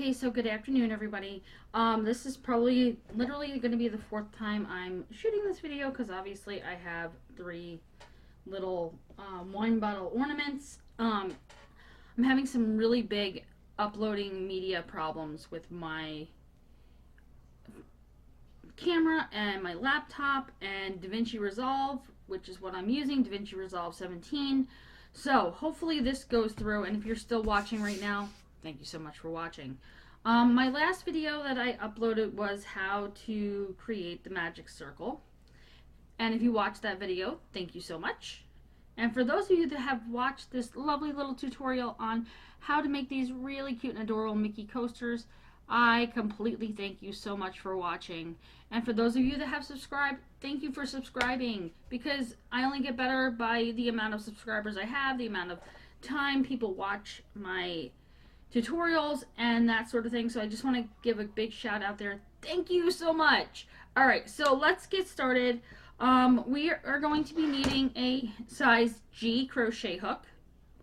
Okay, so good afternoon, everybody. This is probably literally going to be the fourth time I'm shooting this video because obviously I have three little wine bottle ornaments. I'm having some really big uploading media problems with my camera and my laptop and DaVinci Resolve, which is what I'm using, DaVinci Resolve 17. So hopefully this goes through, and if you're still watching right now, thank you so much for watching. My last video that I uploaded was how to create the magic circle. And if you watched that video, thank you so much. And for those of you that have watched this lovely little tutorial on how to make these really cute and adorable Mickey coasters, I completely thank you so much for watching. And for those of you that have subscribed, thank you for subscribing, because I only get better by the amount of subscribers I have, the amount of time people watch my tutorials and that sort of thing. So I just want to give a big shout out there. Thank you so much. All right, so let's get started. We are going to be needing a size G crochet hook,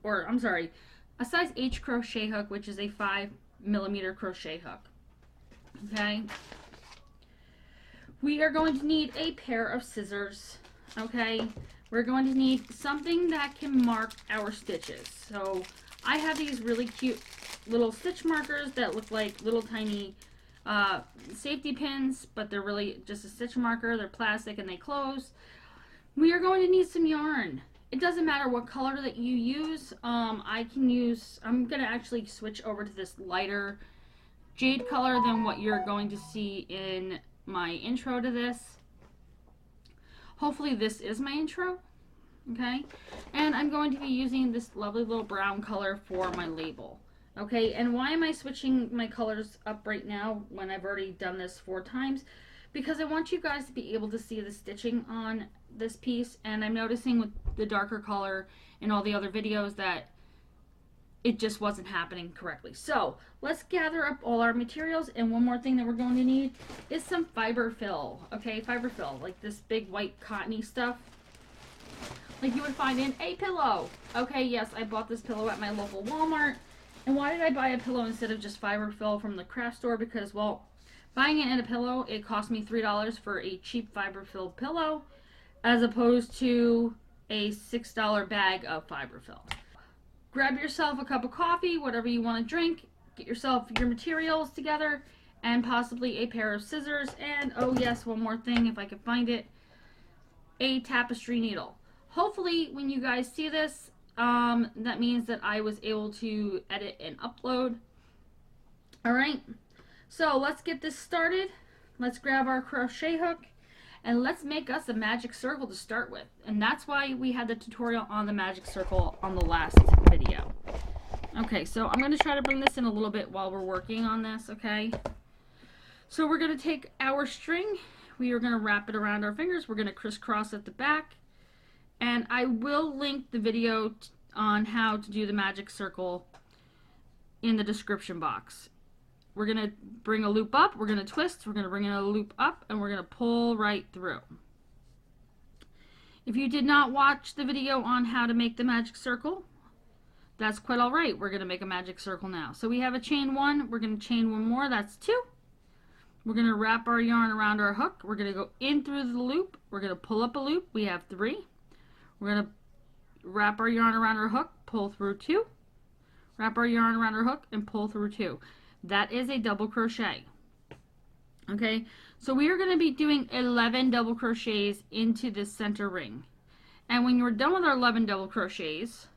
or I'm sorry, a size H crochet hook, which is a 5mm crochet hook. Okay, we are going to need a pair of scissors. Okay, we're going to need something that can mark our stitches. So I have these really cute little stitch markers that look like little tiny safety pins, but they're really just a stitch marker. They're plastic and they close. We are going to need some yarn. It doesn't matter what color that you use. I'm going to actually switch over to this lighter jade color than what you're going to see in my intro to this. Hopefully this is my intro. Okay, and I'm going to be using this lovely little brown color for my label. Okay, and why am I switching my colors up right now when I've already done this 4 times? Because I want you guys to be able to see the stitching on this piece, and I'm noticing with the darker color in all the other videos that it just wasn't happening correctly. So let's gather up all our materials, and one more thing that we're going to need is some fiber fill. Okay, fiber fill, like this big white cottony stuff like you would find in a pillow. Okay, yes, I bought this pillow at my local Walmart. And why did I buy a pillow instead of just fiber fill from the craft store? Because, well, buying it in a pillow, it cost me $3 for a cheap fiber fill pillow, as opposed to a $6 bag of fiber fill. Grab yourself a cup of coffee, whatever you want to drink, get yourself your materials together, and possibly a pair of scissors, and, oh yes, one more thing, if I can find it, a tapestry needle. Hopefully, when you guys see this, that means that I was able to edit and upload. Alright, so let's get this started. Let's grab our crochet hook and let's make us a magic circle to start with. And that's why we had the tutorial on the magic circle on the last video. Okay, so I'm going to try to bring this in a little bit while we're working on this, okay? So we're going to take our string, we are going to wrap it around our fingers, we're going to crisscross at the back. And I will link the video on how to do the magic circle in the description box. We're going to bring a loop up, we're going to twist, we're going to bring in a loop up, and we're going to pull right through. If you did not watch the video on how to make the magic circle, that's quite alright. We're going to make a magic circle now. So we have a chain 1, we're going to chain 1 more, that's 2. We're going to wrap our yarn around our hook, we're going to go in through the loop, we're going to pull up a loop, we have 3. We're going to wrap our yarn around our hook, pull through 2, wrap our yarn around our hook, and pull through 2. That is a double crochet. Okay, so we are going to be doing 11 double crochets into this center ring. And when you're done with our 11 double crochets,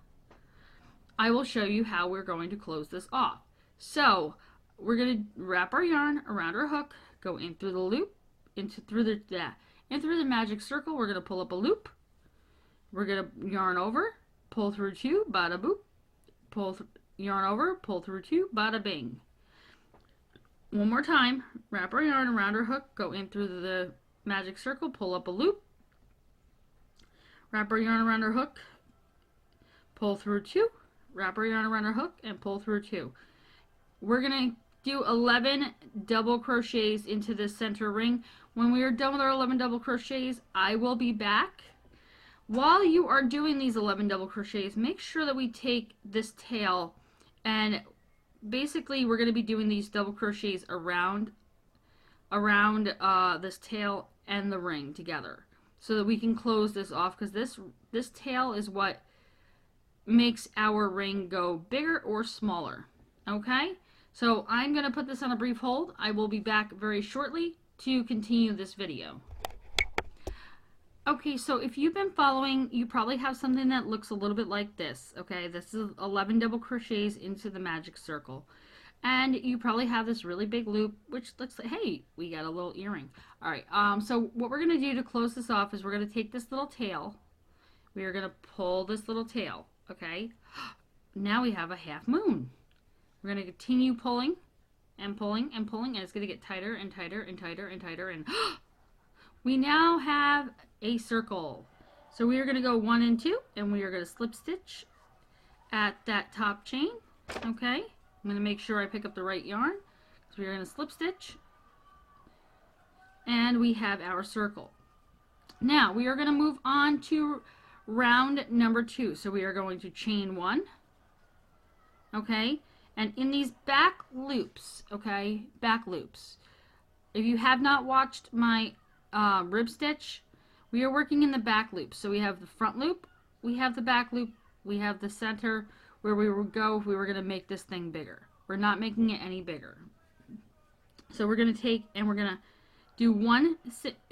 I will show you how we're going to close this off. So we're going to wrap our yarn around our hook, go in through the loop, through the magic circle. We're going to pull up a loop. We're going to yarn over, pull through 2, bada boop, yarn over, pull through 2, bada bing. One more time, wrap our yarn around our hook, go in through the magic circle, pull up a loop, wrap our yarn around our hook, pull through 2, wrap our yarn around our hook, and pull through 2. We're going to do 11 double crochets into this center ring. When we are done with our 11 double crochets, I will be back. While you are doing these 11 double crochets, make sure that we take this tail and basically we're going to be doing these double crochets around this tail and the ring together, so that we can close this off, because this tail is what makes our ring go bigger or smaller. Okay, so I'm going to put this on a brief hold. I will be back very shortly to continue this video. Okay, so if you've been following, you probably have something that looks a little bit like this. Okay, this is 11 double crochets into the magic circle. And you probably have this really big loop, which looks like, hey, we got a little earring. All right, so what we're going to do to close this off is we're going to take this little tail. We are going to pull this little tail, okay? Now we have a half moon. We're going to continue pulling and pulling and pulling, and it's going to get tighter and tighter and tighter and tighter, and we now have a circle. So we are going to go 1 and 2, and we are going to slip stitch at that top chain, okay? I'm going to make sure I pick up the right yarn. So we're going to slip stitch, and we have our circle. Now we are going to move on to round number 2. So we are going to chain 1, okay? And in these back loops, okay, back loops, if you have not watched my rib stitch, we are working in the back loop. So we have the front loop, we have the back loop, we have the center where we would go if we were going to make this thing bigger. We're not making it any bigger. So we're going to take and we're going to do one,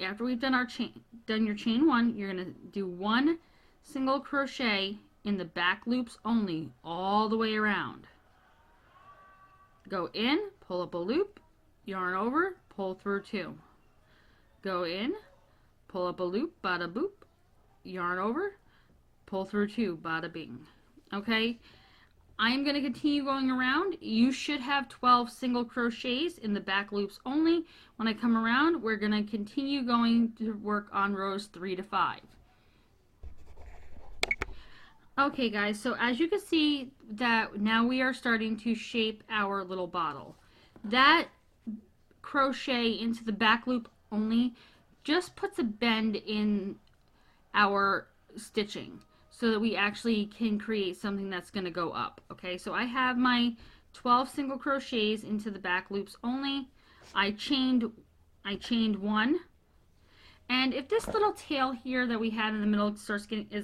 after we've done our chain, done your chain 1, you're going to do 1 single crochet in the back loops only, all the way around. Go in, pull up a loop, yarn over, pull through 2. Go in, pull up a loop, bada boop, yarn over, pull through 2, bada bing. Okay, I'm going to continue going around. You should have 12 single crochets in the back loops only. When I come around, we're going to continue going to work on rows 3 to 5. Okay guys, so as you can see that now we are starting to shape our little bottle. That crochet into the back loop only just puts a bend in our stitching so that we actually can create something that's going to go up. Okay, so I have my 12 single crochets into the back loops only. I chained 1. And if this little tail here that we had in the middle is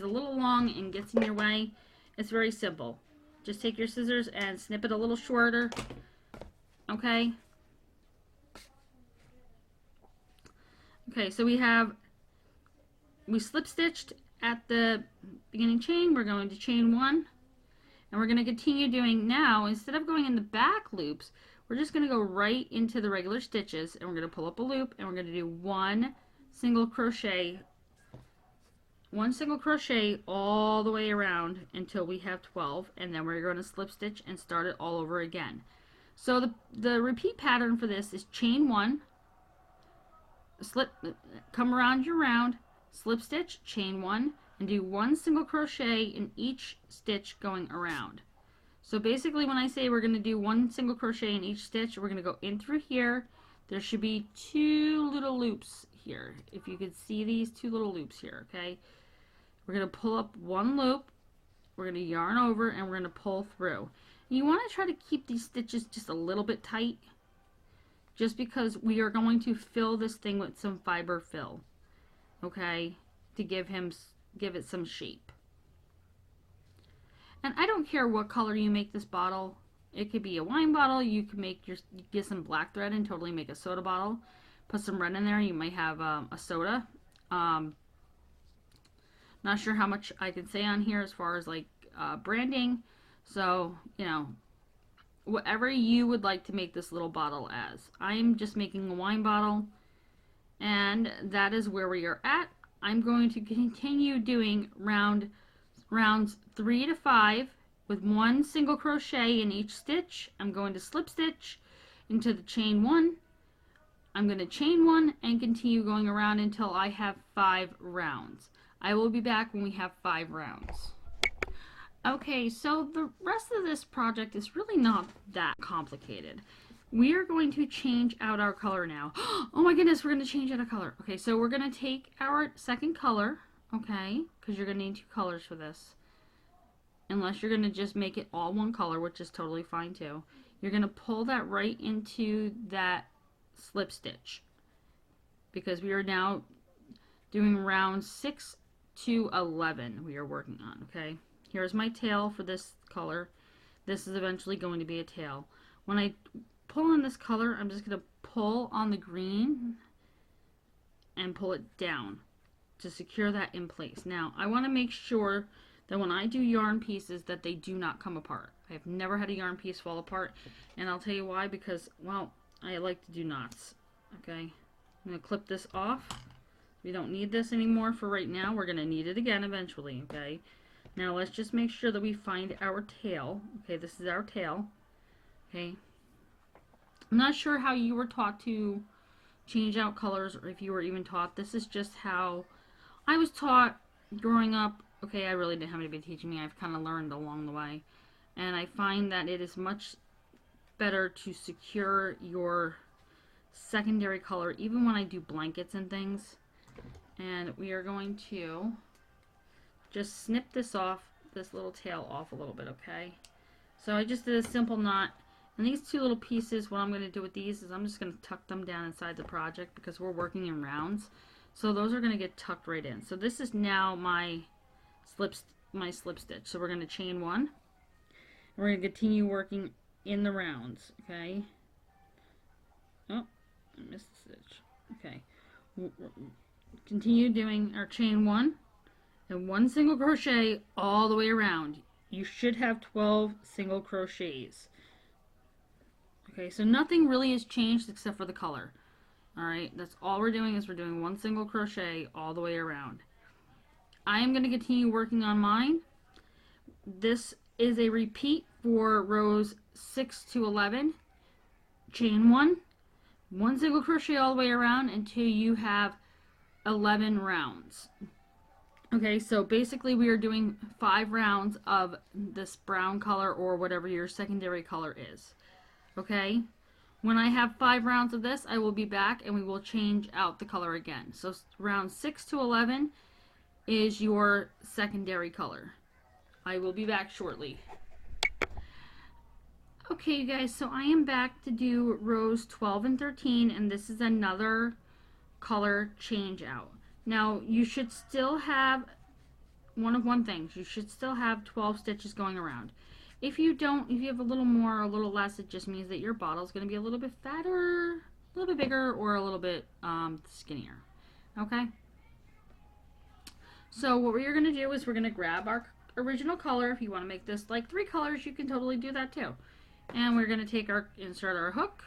a little long and gets in your way, it's very simple. Just take your scissors and snip it a little shorter. Okay. Okay, so we slip stitched at the beginning chain. We're going to chain 1, and we're going to continue doing now. Instead of going in the back loops, we're just going to go right into the regular stitches, and we're going to pull up a loop, and we're going to do 1 single crochet all the way around until we have 12, and then we're going to slip stitch and start it all over again. So the repeat pattern for this is chain 1, come around your round, slip stitch, chain 1, and do 1 single crochet in each stitch going around. So basically when I say we're going to do 1 single crochet in each stitch, we're going to go in through here. There should be 2 little loops here. If you could see these 2 little loops here, okay? We're going to pull up 1 loop, we're going to yarn over, and we're going to pull through. You want to try to keep these stitches just a little bit tight, just because we are going to fill this thing with some fiber fill, okay, to give it some shape. And I don't care what color you make this bottle. It could be a wine bottle. You can get some black thread and totally make a soda bottle. Put some red in there. You might have a soda. Not sure how much I can say on here as far as like branding. So, you know, whatever you would like to make this little bottle as. I'm just making a wine bottle, and that is where we are at. I'm going to continue doing rounds 3 to 5 with 1 single crochet in each stitch. I'm going to slip stitch into the chain 1. I'm going to chain 1 and continue going around until I have 5 rounds. I will be back when we have 5 rounds. Okay, so the rest of this project is really not that complicated. We are going to change out our color now. Oh my goodness, we're going to change out a color. Okay, so we're going to take our second color, okay, because you're going to need 2 colors for this. Unless you're going to just make it all 1 color, which is totally fine too. you're going to pull that right into that slip stitch, because we are now doing round 6 to 11 we are working on. Okay, here's my tail for this color. This is eventually going to be a tail. When I pull in this color, I'm just going to pull on the green and pull it down to secure that in place. Now I want to make sure that when I do yarn pieces that they do not come apart. I have never had a yarn piece fall apart, and I'll tell you why, because, well, I like to do knots. Okay, I'm going to clip this off. We don't need this anymore for right now. We're going to need it again eventually. Okay, now let's just make sure that we find our tail. Okay, this is our tail. Okay, I'm not sure how you were taught to change out colors, or if you were even taught. This is just how I was taught growing up. Okay, I really didn't have anybody teaching me. I've kind of learned along the way. And I find that it is much better to secure your secondary color, even when I do blankets and things. And we are going to just snip this off, this little tail off a little bit, okay? So I just did a simple knot. And these two little pieces, what I'm going to do with these is I'm just going to tuck them down inside the project, because we're working in rounds. So those are going to get tucked right in. So this is now my slip stitch. So we're going to chain one. We're going to continue working in the rounds, okay? Oh, I missed the stitch. Okay. Continue doing our chain one and one single crochet all the way around. You should have 12 single crochets. Okay, so nothing really has changed except for the color. Alright, that's all we're doing, is we're doing one single crochet all the way around. I am going to continue working on mine. This is a repeat for rows 6 to 11. Chain one single crochet all the way around until you have 11 rounds. Okay, so basically we are doing 5 rounds of this brown color, or whatever your secondary color is. Okay, when I have 5 rounds of this, I will be back and we will change out the color again. So round 6 to 11 is your secondary color. I will be back shortly. Okay, you guys, so I am back to do rows 12 and 13, and this is another color change out. Now, you should still have one thing. You should still have 12 stitches going around. If you don't, if you have a little more or a little less, it just means that your bottle is going to be a little bit fatter, a little bit bigger, or a little bit skinnier. Okay? So what we're going to do is we're going to grab our original color. If you want to make this like 3 colors, you can totally do that too. And we're going to take insert our hook.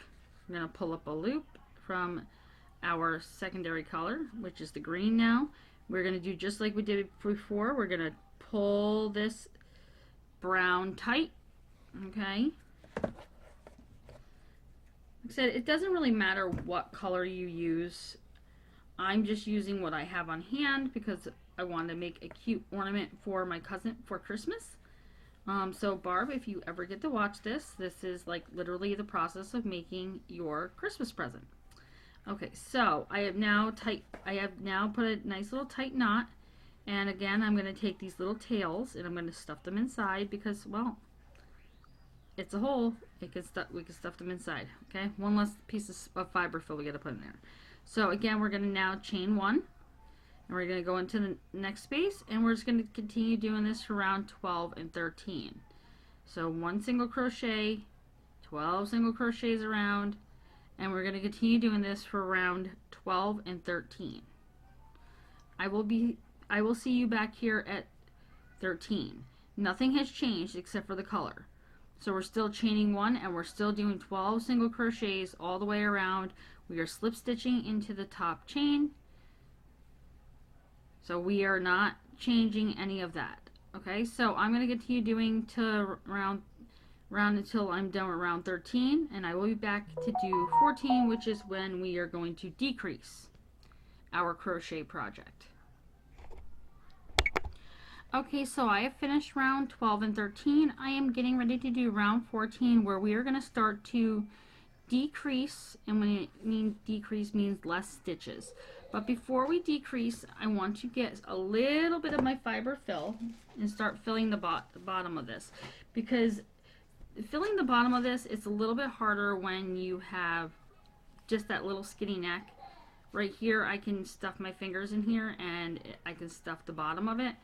We're going to pull up a loop from our secondary color, which is the green now. We're going to do just like we did before. We're going to pull this brown tight. Okay. Like I said, it doesn't really matter what color you use. I'm just using what I have on hand because I want to make a cute ornament for my cousin for Christmas. So Barb, if you ever get to watch this, this is like literally the process of making your Christmas present. Okay, so I have now put a nice little tight knot, and again I'm going to take these little tails and I'm going to stuff them inside because, well, it's a hole. We can stuff them inside. Okay, one less piece of fiber fill we got to put in there. So again, we're going to now chain one, and we're going to go into the next space, and we're just going to continue doing this for round 12 and 13. So one single crochet, 12 single crochets around, and we're going to continue doing this for round 12 and 13. I will see you back here at 13. Nothing has changed except for the color. So we're still chaining one, and we're still doing 12 single crochets all the way around. We are slip stitching into the top chain. So we are not changing any of that. Okay, so I'm going to continue doing to round until I'm done with round 13, and I will be back to do 14, which is when we are going to decrease our crochet project. Okay, so I have finished round 12 and 13. I am getting ready to do round 14, where we are going to start to decrease, and when I mean decrease means less stitches. But before we decrease, I want to get a little bit of my fiber fill and start filling the bottom of this, because filling the bottom of this, it's a little bit harder when you have just that little skinny neck. Right here, I can stuff my fingers in here and I can stuff the bottom of it.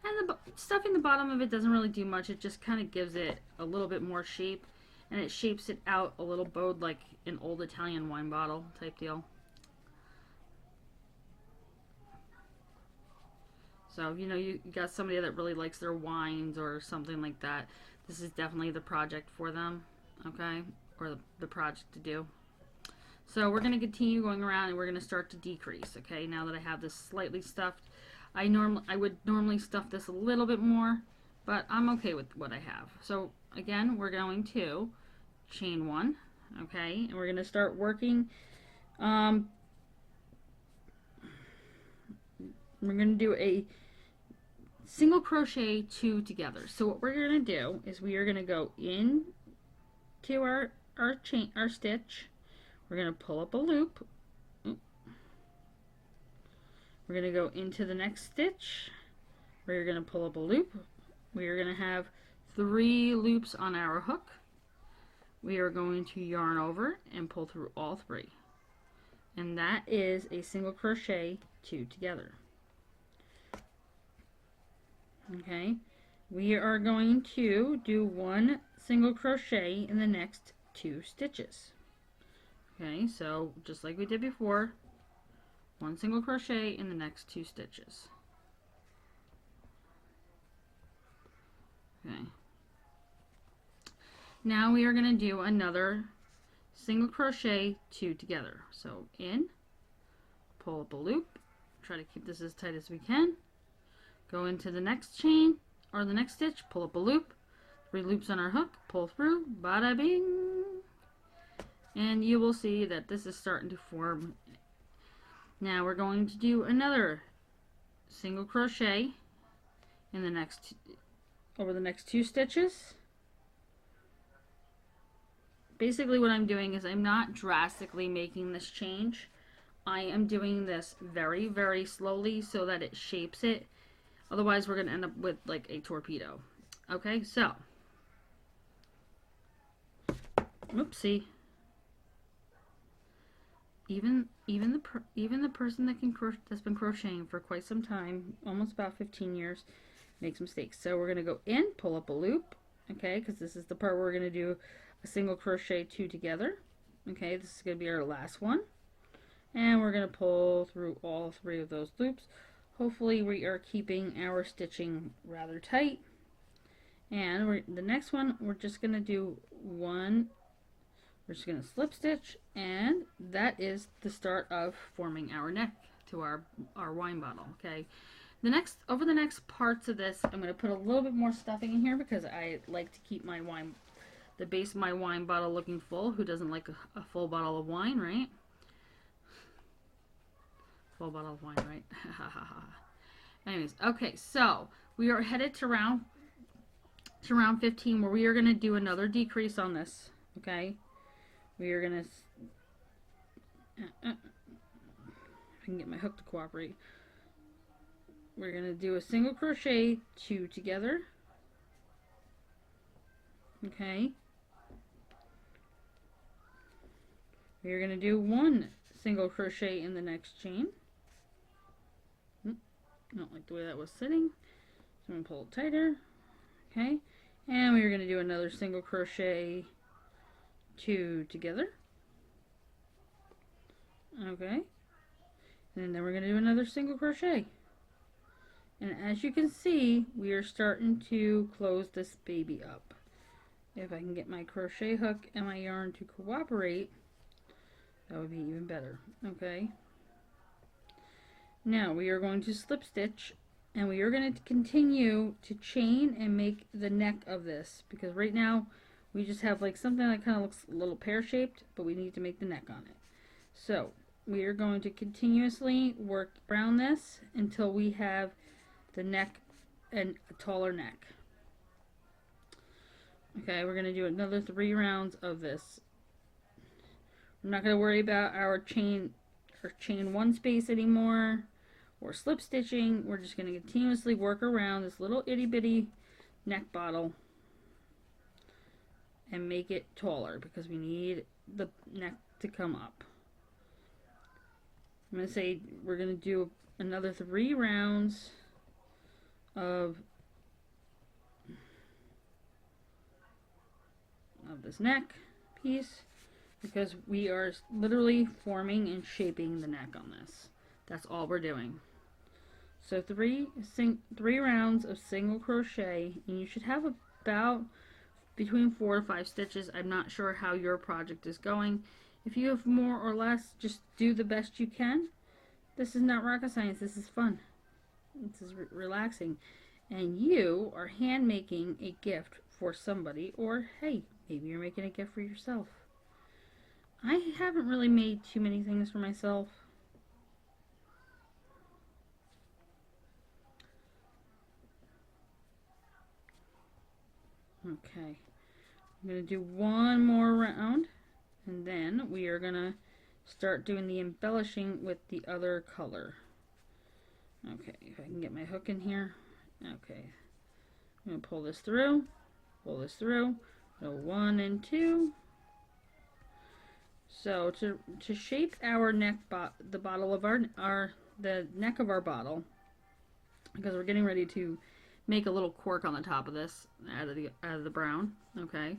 And stuffing the bottom of it doesn't really do much. It just kind of gives it a little bit more shape, and it shapes it out a little bowed like an old Italian wine bottle type deal. So, you know, you got somebody that really likes their wines or something like that. This is definitely the project for them, okay? Or the project to do. So we're going to continue going around and we're going to start to decrease, okay? Now that I have this slightly stuffed, I would normally stuff this a little bit more, but I'm okay with what I have. So again, we're going to chain one, okay? And we're going to start working. We're going to do a single crochet 2 together. So what we're going to do is we are going to go in to our stitch. We're going to pull up a loop. We're going to go into the next stitch. We're going to pull up a loop. We are going to have 3 loops on our hook. We are going to yarn over and pull through all 3. And that is a single crochet 2 together. Okay, we are going to do 1 single crochet in the next 2 stitches. Okay, so just like we did before, 1 single crochet in the next 2 stitches. Okay, now we are going to do another single crochet 2 together. So in, pull up a loop, try to keep this as tight as we can. Go into the next chain or the next stitch, pull up a loop, 3 loops on our hook, pull through, bada bing, and you will see that this is starting to form. Now we're going to do another single crochet in the next over the next 2 stitches. Basically what I'm doing is I'm not drastically making this change. I am doing this very, very slowly so that it shapes it. Otherwise, we're going to end up with like a torpedo. Okay, so. Oopsie. Even the person that's been crocheting for quite some time, almost about 15 years, makes mistakes. So we're going to go in, pull up a loop, okay, because this is the part where we're going to do a single crochet 2 together. Okay, this is going to be our last one. And we're going to pull through all 3 of those loops. Hopefully we are keeping our stitching rather tight. And the next one, we're just going to do we're just going to slip stitch, and that is the start of forming our neck to our wine bottle. Okay, over the next parts of this, I'm going to put a little bit more stuffing in here because I like to keep the base of my wine bottle looking full. Who doesn't like a full bottle of wine, right? Full bottle of wine, right? Anyways, okay, so we are headed to round 15, where we are going to do another decrease on this. Okay, we are going to if I can get my hook to cooperate. We're going to do a single crochet 2 together. Okay, we are going to do 1 single crochet in the next chain. Not like the way that was sitting, so I'm going to pull it tighter. Okay, and we are going to do another single crochet 2 together. Okay, and then we're going to do another single crochet. And as you can see, we are starting to close this baby up. If I can get my crochet hook and my yarn to cooperate, that would be even better. Okay, now we are going to slip stitch, and we are going to continue to chain and make the neck of this, because right now we just have like something that kind of looks a little pear-shaped, but we need to make the neck on it. So we are going to continuously work around this until we have the neck and a taller neck. Okay, we're going to do another 3 rounds of this. I'm not going to worry about our chain 1 space anymore, or slip stitching. We're just going to continuously work around this little itty bitty neck bottle and make it taller because we need the neck to come up. I'm going to say we're going to do another 3 rounds of this neck piece because we are literally forming and shaping the neck on this. That's all we're doing. So 3 rounds of single crochet, and you should have about between 4 to 5 stitches. I'm not sure how your project is going. If you have more or less, just do the best you can. This is not rocket science. This is fun. This is relaxing. And you are hand making a gift for somebody, or hey, maybe you're making a gift for yourself. I haven't really made too many things for myself. Okay, I'm going to do one more round, and then we are going to start doing the embellishing with the other color. Okay, if I can get my hook in here. Okay, I'm going to pull this through, go 1 and 2. So to shape our neck, the bottle of the neck of our bottle, because we're getting ready to make a little cork on the top of this out of the brown. Okay,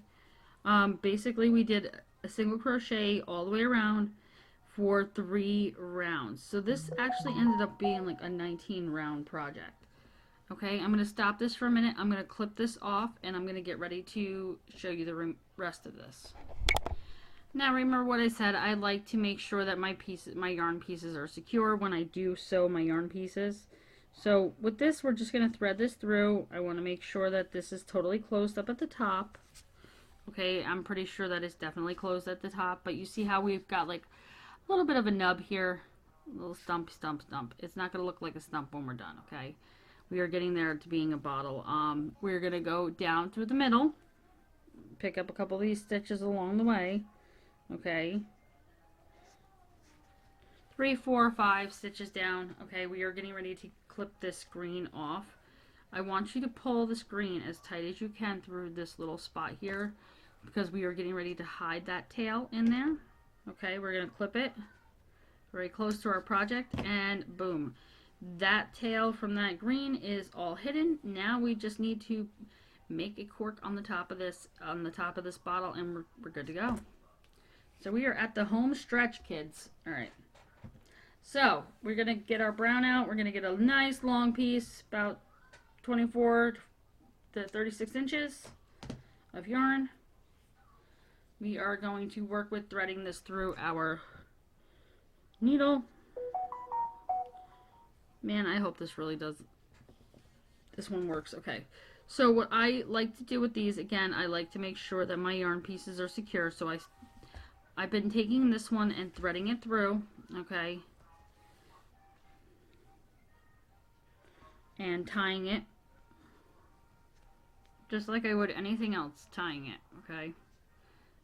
basically we did a single crochet all the way around for 3 rounds. So this actually ended up being like a 19 round project. Okay, I'm going to stop this for a minute. I'm going to clip this off and I'm going to get ready to show you the rest of this. Now remember what I said, I like to make sure that my yarn pieces are secure when I do sew my yarn pieces. So with this, we're just going to thread this through. I want to make sure that this is totally closed up at the top. Okay, I'm pretty sure that it's definitely closed at the top, but you see how we've got like a little bit of a nub here, a little stump. It's not going to look like a stump when we're done, okay? We are getting there to being a bottle. We're going to go down through the middle, pick up a couple of these stitches along the way, okay? 3, 4, 5 stitches down. Okay, we are getting ready to clip this screen off. I want you to pull the screen as tight as you can through this little spot here because we are getting ready to hide that tail in there. Okay, we're going to clip it very close to our project and boom. That tail from that green is all hidden. Now we just need to make a cork on the top of this bottle and we're good to go. So we are at the home stretch, kids. All right. So we're going to get our brown out. We're going to get a nice long piece, about 24 to 36 inches of yarn. We are going to work with threading this through our needle. Man, I hope this really does. This one works. Okay. So what I like to do with these, again, I like to make sure that my yarn pieces are secure. So I've been taking this one and threading it through. Okay. And tying it just like I would anything else, tying it, okay?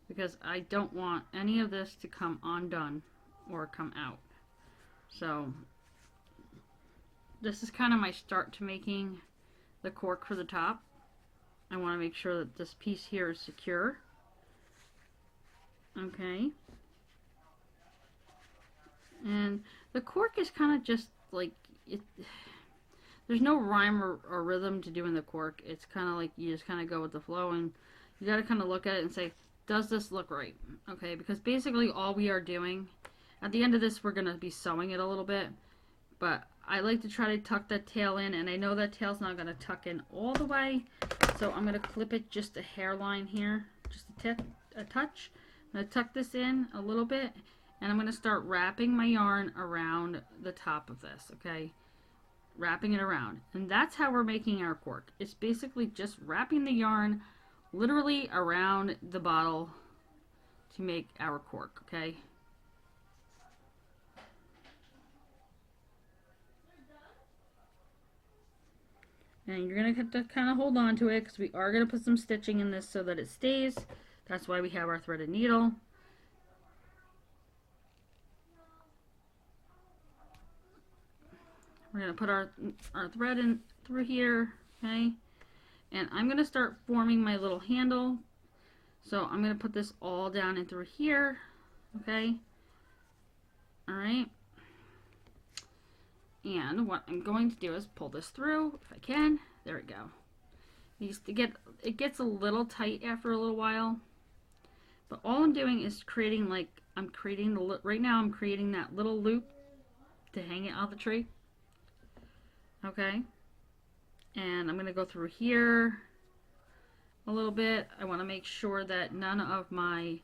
Because I don't want any of this to come undone or come out. So this is kind of my start to making the cork for the top. I want to make sure that this piece here is secure. Okay. And the cork is kind of just like it. There's no rhyme or rhythm to doing the cork. It's kind of like you just kind of go with the flow, and you got to kind of look at it and say, does this look right? Okay, because basically all we are doing, at the end of this, we're going to be sewing it a little bit, but I like to try to tuck that tail in, and I know that tail's not going to tuck in all the way, so I'm going to clip it just a hairline here, just a touch. I'm going to tuck this in a little bit, and I'm going to start wrapping my yarn around the top of this, okay? Wrapping it around, and that's how we're making our cork. It's basically just wrapping the yarn literally around the bottle to make our cork, okay? And you're gonna have to kind of hold on to it because we are gonna put some stitching in this so that it stays. That's why we have our threaded needle. We're going to put our thread in through here, okay? And I'm going to start forming my little handle So I'm going to put this all down in through here. Okay. All right. And what I'm going to do is pull this through if I can. There we go. It gets a little tight after a little while. But all I'm doing is creating, like, right now I'm creating that little loop to hang it on the tree. Okay. And I'm going to go through here a little bit. I want to make sure that none of my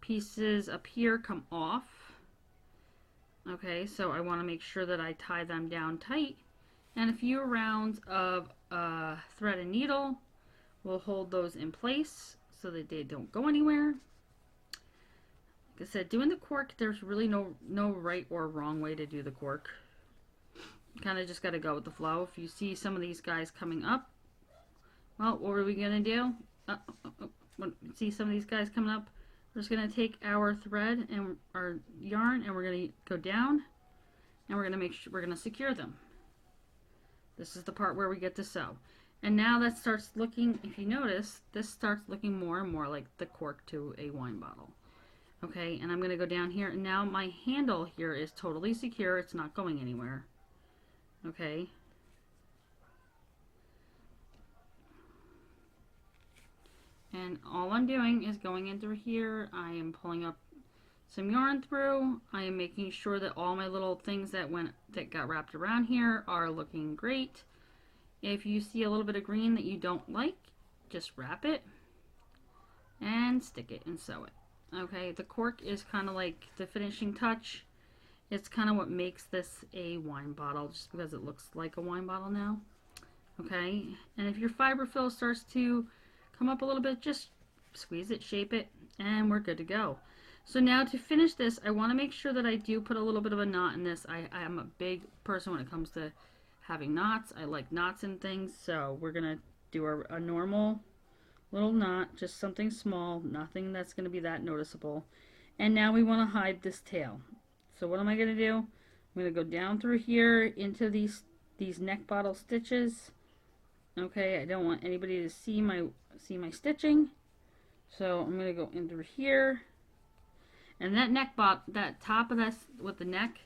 pieces up here come off. Okay, so I want to make sure that I tie them down tight. And a few rounds of thread and needle will hold those in place so that they don't go anywhere. Like I said, doing the cork, there's really no right or wrong way to do the cork. You kind of just got to go with the flow. If you see some of these guys coming up, well, what are we going to do? See some of these guys coming up? We're just going to take our thread and our yarn, and we're going to go down, and we're going to make sure we're going to secure them. This is the part where we get to sew. And now that starts looking, if you notice, this starts looking more and more like the cork to a wine bottle. Okay, and I'm going to go down here, and now my handle here is totally secure. It's not going anywhere. Okay. And all I'm doing is going in through here. I am pulling up some yarn through. I am making sure that all my little things that got wrapped around here are looking great. If you see a little bit of green that you don't like, just wrap it and stick it and sew it. Okay, the cork is kind of like the finishing touch. It's kind of what makes this a wine bottle, just because it looks like a wine bottle now. Okay, and if your fiber fill starts to come up a little bit, just squeeze it, shape it, and we're good to go. So now to finish this, I want to make sure that I do put a little bit of a knot in this. I am a big person when it comes to having knots. I like knots and things, so we're going to do a normal little knot, just something small, nothing that's going to be that noticeable. And now we want to hide this tail. So what am I going to do? I'm going to go down through here into these neck bottle stitches. Okay, I don't want anybody to see my stitching, so I'm going to go in through here. And that top of this with the neck,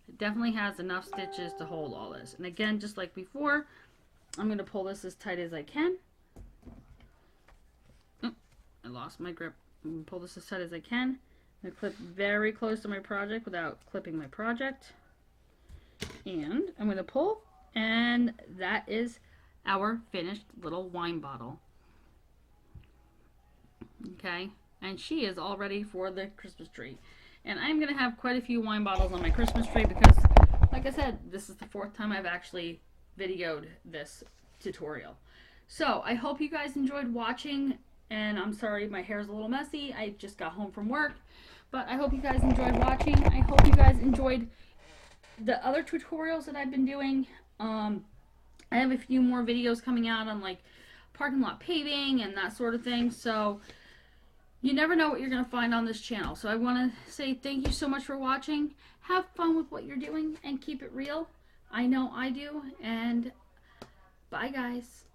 it definitely has enough stitches to hold all this. And again, just like before, I'm going to pull this as tight as I can. Oh, I lost my grip. I'm going to pull this as tight as I can. I'm going to clip very close to my project without clipping my project. And I'm going to pull, and that is our finished little wine bottle. Okay, and she is all ready for the Christmas tree. And I'm going to have quite a few wine bottles on my Christmas tree because, like I said, this is the 4th time I've actually videoed this tutorial. So I hope you guys enjoyed watching, and I'm sorry my hair's a little messy. I just got home from work, but I hope you guys enjoyed watching. I hope you guys enjoyed the other tutorials that I've been doing. I have a few more videos coming out on like parking lot paving and that sort of thing, so you never know what you're going to find on this channel. So I want to say thank you so much for watching. Have fun with what you're doing and keep it real. I know I do, and bye guys.